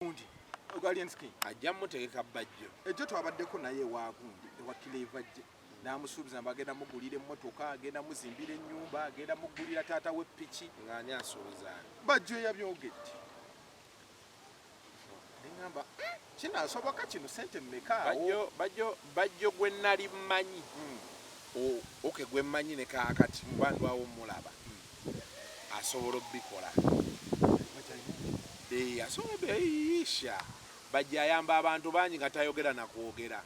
Gundi Guardian skin ajja mutegeka bajjo ejjo twabaddeko naye wa Gundi ewakile je namusuubiza mbagenda mugulira emmotoka agenda muzimbira ennyumba agenda mugulira taata we piki ng'ani asuubiza bajjo yabyogedde ngamba kinasoboka kino sente mmeka bajjo gwe nali mmanyi oke gwe mmanyi ne kaakati mbandwawo mulaba asobola obbikola asobola isha bajja ayamba abantu bangi nga tayogera na kwogera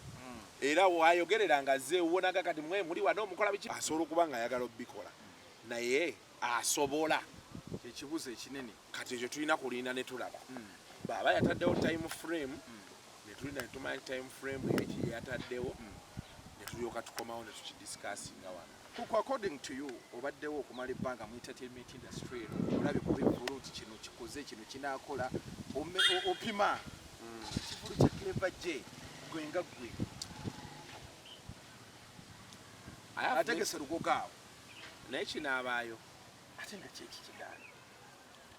era wayogerera nga ze uwonaga kati mwe muli wano omukola biki asobola okuba nga ayagala obbikola naye asobola ekibuzo ekinene kati ekyo tulina kulinda ne tulaba baba yataddewo time frame ne tulina ne tumanya time frame ebiki yataddewo ne tulyoka tukomawo ne tukidiscussinga wano kuko according to you obaddewo okumala ebbanga mu entertainment industry olabe ku bivulu kino kikoze kino kinaakola opima ekivulu kya Clever J gwenga gwe ategese lugogaawo naye kinaabaayo ate nga kyeki kigaana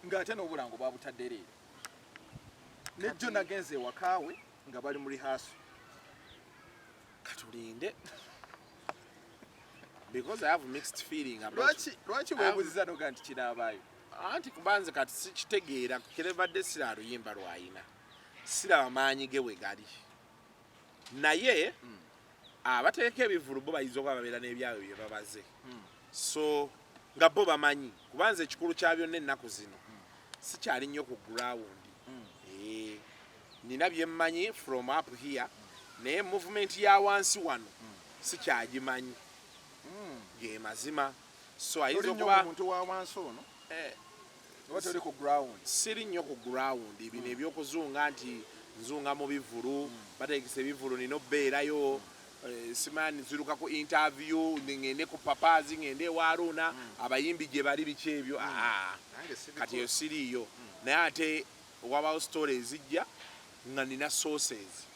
ng'ate n'obulango bwabutadde leero nejjo nagenze ewakaawe nga bali mu rehearsal katulinde because I have mixed feeling about lwaki weebuziza noga nti kinaabayo anti kubanze kati sikitegeera kelevadde sira luyimba lwayina siraba maanyi ge we gali naye abateeka ebivulu bo bayinza okuba babeera n'ebyabwe bye babaze so nga bo bamanyi kubanze ekikulu kya byonna ennaku zino sikyali nnyo ku ground nina bye mmanyi from up here naye movement ya wansi wano sikyagimanyi ge mazima so ayinza okuba omuntu wa wansi ono watoli ku ground siri nnyo ku ground bino ebyokuzunga nti nzunga mu bivulu bategese ebivulu nina obbeerayo simani ziruka ku interview ngende ku papazi ngende waruna abayimbi gye bali biki ebyo kati yo siriyo naye ate wabawo stories zijja nga nina sources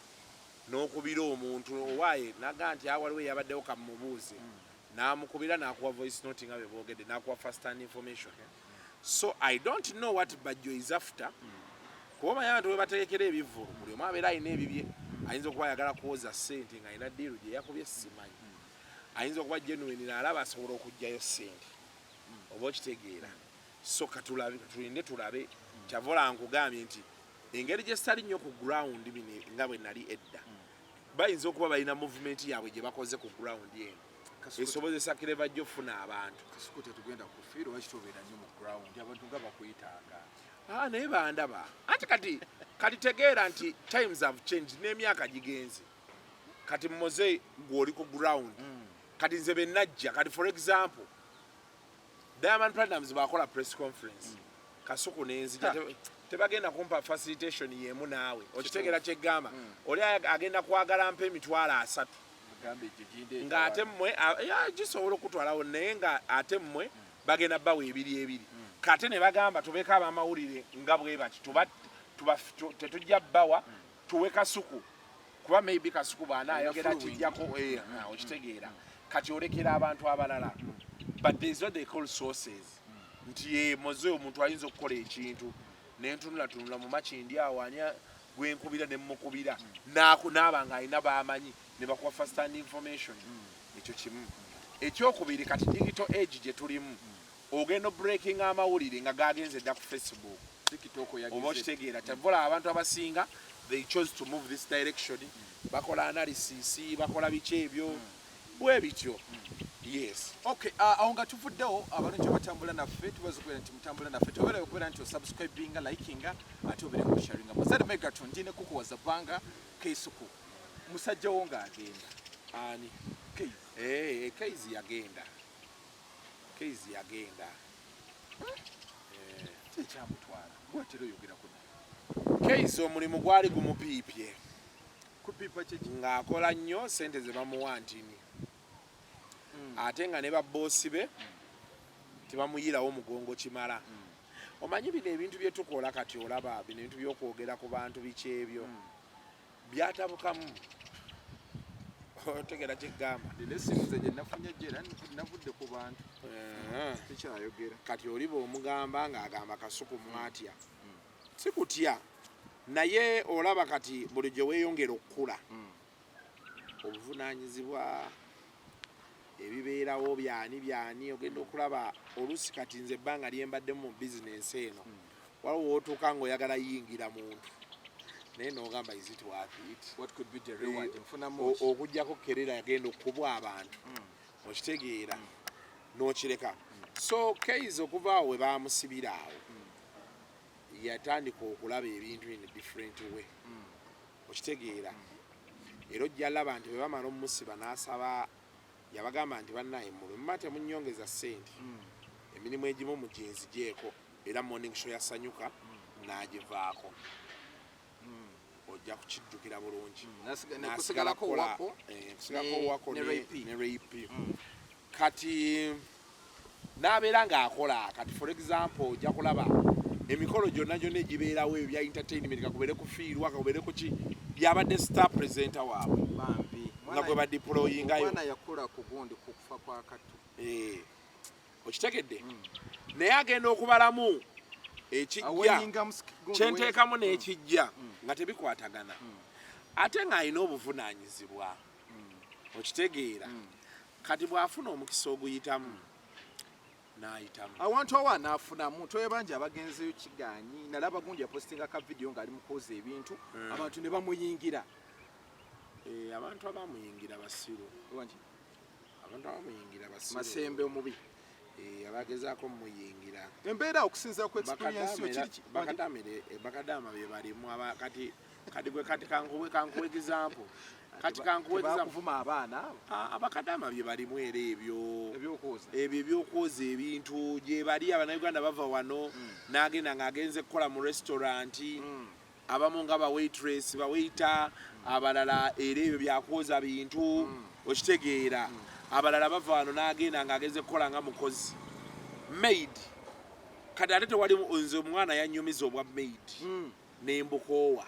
n'okubira omuntu owaye naga nti awaliwo yabaddewo kamubuuze namukubira nakuwa voice note nga beboogedde nakuwa first hand information so I don't know what Bajjo is after kuba omanyi abantu we bategekera ebivulu buli omu abeera alina ebibye ayinza okuba ayagala kwoza ssente nga alina diiru gye yakubye simanyi ayinza okuba genuine naalaba asobola okugjayo ssente oba okitegeera so katulinde tulabe kyavola nkugambye nti engeri gye sitali nnyo ku ground bino nga bwe nali edda bayinza okuba balina movement yaabwe gye bakoze ku ground eno esobozesa Clever J ofuna abantu Kasuku tetugenda kufiira oba kitobeera nnyo mu ground abantu nga bakwetaaga naye bandaba anti kati tegeera nti times have changed n'emyaka gigenze kati mmoze gw'oli ku ground kati nze be najja kati for example Diamond Platnumz bakola press conference Kasuku n'enzija tebagenda kumpa facilitation yemu naawe okitegeera kyeggamba oli agenda kwagala mpa emitwalo 3 nga ate mmwe gisobola okutwalawo naye nga ate mmwe bagenda bawa ebiri kate ne bagamba tubeeko abamawulire nga bwe bati tetujja bbawa tuwe Kasuku kuba maybe Kasuku bw'anaayogera kijjako okitegeera kati olekera abantu abalala but there is what they call sources nti moze omuntu ayinza okukola ekintu nentunulatunula mu makindi awo ani gwenkubira ne mukubira n'aba nga alina bamanyi ne bakuwa first hand information ekyo kimu ekyokubiri kati digital age gye tulimu ogenda breaking amawulire nga gagenze dda ku Facebook oba okitegeera tavola abantu abasinga they chose to move this direction bakola analysis bakola biki ebyo bwe bityo yes okay awo nga tuvuddewo abalungi batambula naffe tubaza okubeera nti mutambula naffe tobeera okubeera nti osubscribinga likinga ate obeere ng'osharinga Mazada Megatron ndine kukuwaza bbanga Kasuku musajja wo ng'agenda ani Kaizi yagenda tekyamutwala gwatera oyogerako Kaizi omulimu gwali gumupiipye kupiipa kyeki ng'akola nnyo sente ze bamuwa ntini ate nga ne babboosi be tebamuyirawo mugongo kimala omanyi bino ebintu bye tukola kati olaba bino ebintu by'okwogera ku bantu biki ebyo byatabukamu otegera kyeggamba esimu ze gye nafunye gyera navudde ku bantu tekyayogera kati oliba omugamba ng'agamba Kasuku mwatya sikutya naye olaba kati bulijjo weeyongera okukula obuvunaanyizibwa ebibeerawo byani ogenda okulaba oluusi kati nze ebbanga lyembaddemu mu bizinensi eno waliwo wootuuka ng'oyagala yingira muntu naye n'ogamba is it worth it okugjako kerera yagenda okubwa abantu okitegeera n'okireka so Kaize okuva awo we baamusibira awo yatandika okulaba ebintu in a different way okitegeera era ojja laba nti bwe bamala omumusiba n'asaba yabagamba nti bannaye mulema temunnyongeza ssente emirimu egimu muginzigyeko era morning show yasanyuka n'agivaako ojja kukijjukira bulungi kusigalako wako ne rape kati n'abeera ng'akola kati for example ojja kulaba emikolo gyonna egibeerawo ebya entertainment kakubere kufiirwa kakubere kuki byabadde star presenter waabwe nga gwe badiployingayo okitegedde naye agenda okubalamu ekijja kyenteekamu n'ekijja nga tebikwatagana ate ng'alina obuvunaanyizibwa okitegeera kati bw'afuna omukisa oguyitamu n'ayitamu awantu awo n'afunamu twebanja abagenzeyo kiganyi nalaba gundi yapostinga ka video ng'ali mu kwoza ebintu abantu ne bamuyingira abantu abamuyingira basiru masembe omubi abagezaako mumuyingira embeera okusinziira ku experience yo kiri bakadama bye balimu kati gwe kati kankuwa example kati kankuwa kuvuma abaana abakadama bye balimu era ebyo ebyokwoza ebintu gye bali abanayuganda bava wano n'agenda ng'agenze kukola mu restaurant abamu nga bawaitress bawaita abalala era ebyo byakwoza bintu okitegeera abalala bava wano n'agenda ng'agenze kukola nga mukozi maid kati ate tewali nze omwana yanyumiza obwa maid nembukoowa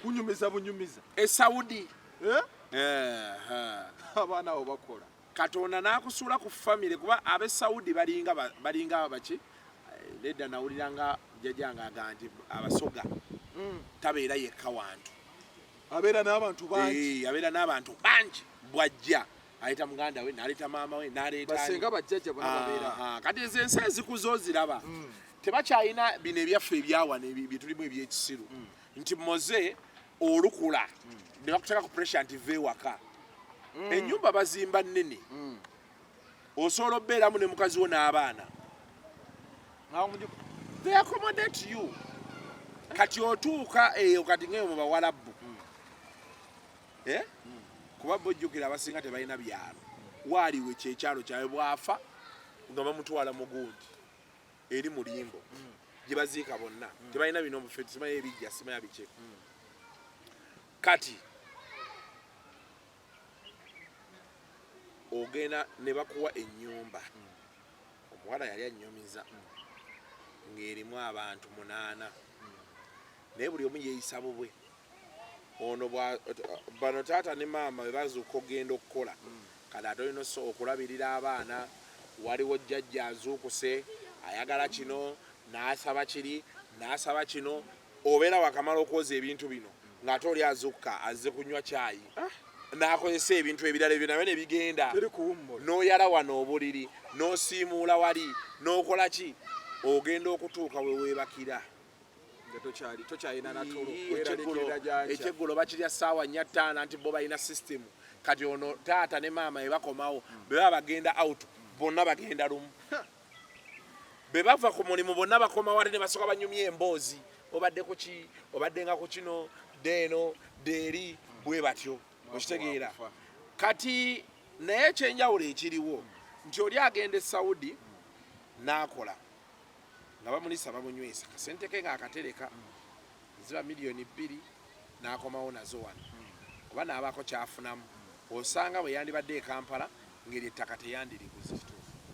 kunyumiza bunyumiza esaudi abaana abo bakola katonda n'akusuula ku famire kuba ab'esaudi balinga baki nedda nawuliranga jjajjanga aga nti abasoga tabeera yekka wantu abeera n'abantu bangi bwajja aleta muganda we n'aleta maama we n'aleta basenga bajjajja bonna babeera kati ezo ensi ezikuza oziraba tebakyalina bino ebyaffe ebyawana bye tulimu ebyekisiru nti moze olukula ne bakuteeka ku pressure nti ve waka ennyumba bazimba nnene osobola obbeeramu ne mukazi wo n'abaana they accommodate you kati otuuka eyo kati ngeyo mu bawalabu kuba bojjukira abasinga tebalina byalo waaliwe kyekyalo kyabwe bwafa nga bamutwala mugundi eri mulimbo gye baziika bonna tebalina bino obufeeti simanyi ebijja simanyi bike kati ogenda ne bakuwa ennyumba omuwala yali annyumiza ng'erimu abantu 8 naye buli omu yeeyisa bubwe ono bano taata ne maama bwe bazuuka ogenda okukola kati ate olina okulabirira abaana waliwo jjajja azuukuse ayagala kino n'asaba kiri n'asaba kino obeera wakamala okwoza ebintu bino ng'ate oli azuuka azze kunywa caayi n'akozesa ebintu ebirala ebyo nabyo ne bigenda n'oyala wano obuliri n'osiimuula wali n'okola ki ogenda okutuuka we weebakira ekyeggulo bakirya ssaawa 4 nti bo balina system kati ono taata ne maama bwe bakomawo bwe baba bagenda out bonna bagenda lumu bwe bava ku mulimu bonna bakomawo ate ne basooka banyumya emboozi obadde ku ki obadde nga ku kino deeno deeri bwe batyo okitegeera kati naye ekyenjawulo ekiriwo nti oli agenda e Saudi n'akola nga bamulisa bamunywesa kasente ke ng'akatereka ziba $2,000,000 n'akomawo nazo wano oba n'abaako kyafunamu osanga bwe yandibadde e Kampala ngeri ettaka teyandiriguze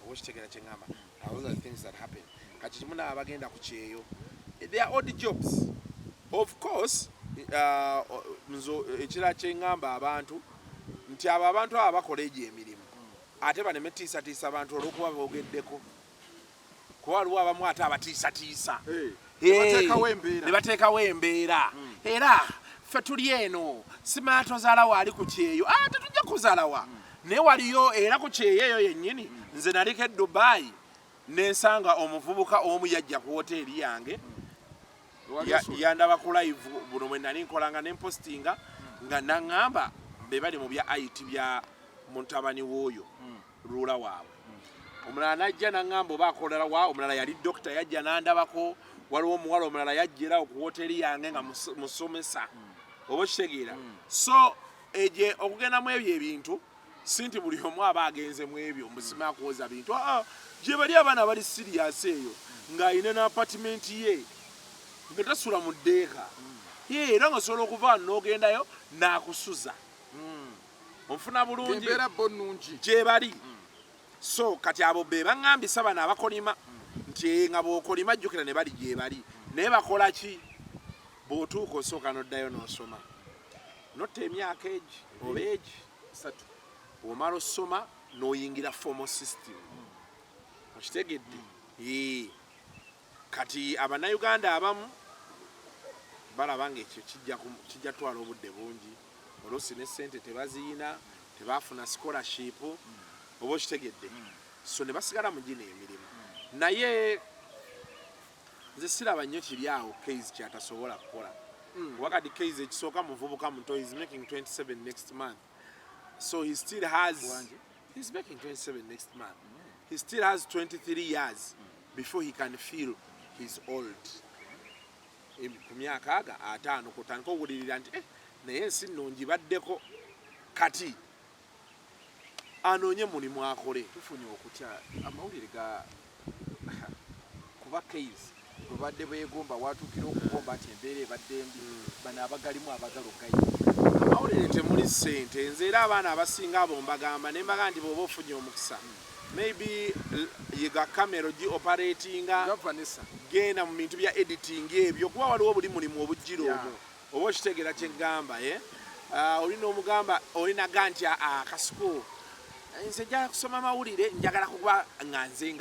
oba okitegeera kye ŋŋamba. Those are the things that happen. Kati kimu n'abagenda ku kyeyo they are odd jobs of course. Ekira kye ŋŋamba abantu nti abo abantu abo bakola egyo emirimu ate banemetiisatiisa abantu olw'okuba boogeddeko kuba waliwo abamu ate abatiisatiisa ne bateekawo embeera era ffe tuli eno simanya tozaalawa ali ku kyeyo tetujja kuzaalawa naye waliyo era ku kyeyo eyo yennyini nze naliko e Dubai nensanga omuvubuka omu yajja ku woteeri yange yandaba ku live buno bwe nali nkolanga nempostinga nga naŋŋamba be bali mu bya IT bya mutabani w'oyo lula waabwe omulala najja naŋŋamba oba akolera wa omulala yali dokita yajja nandabako waliwo omuwala omulala yajjera ku woteeri yange nga musomesa oba okitegeera so eje okugendamu ebyo ebintu si nti buli omu aba agenze mu ebyo musima akwoza bintu gye bali abaana bali sirias eyo ng'alina n'apatimenti ye nga tasula mu ddeeka era nga osobola okuva n'ogendayo n'akusuza onfuna bulungi gye bali so kati abo be baŋŋambisa bano abakolima nti nga bw'okolima jjukira ne bali gye bali naye bakola ki bw'otuuka osooka n'oddayo n'osoma notta emyaka egi oba egi 3 omala osoma n'oyingira formal system okitegedde kati abannayuganda abamu balaba ng'ekyo kijja twala obudde bungi oluusi ne ssente tebaziyina tebafuna scholarship oba okitegedde so ne basigala mu gino emirimu naye nze siraba nnyo kiri awo case kyatasobola kukola wakati case ekisooka muvubuka muto is making 27 next month so he still has he's making 27 next month he still has 23 years before he can feel he's old ku myaka aga 5 kutandika okuwulirira nti naye ensi nnungi baddeko kati anoonye mulimu akole tufunye okutya amawulire ga kuba case babadde beegomba watuukira okugomba nti embeera ebadde mbi bano abagalimu abagalogayi amawulire temuli ssente nze era abaana abasinga abo mbagamba ne mbaga nti bw'oba ofunye omukisa maybe yiga kamera ogi operatinga genda mu bintu bya editing ebyo kuba waliwo buli mulimu obujjira omwo oba okitegeera kye ŋŋamba olina omugamba olinaga nti kasuku nze njagala kusoma amawulire njagala kuba nga nze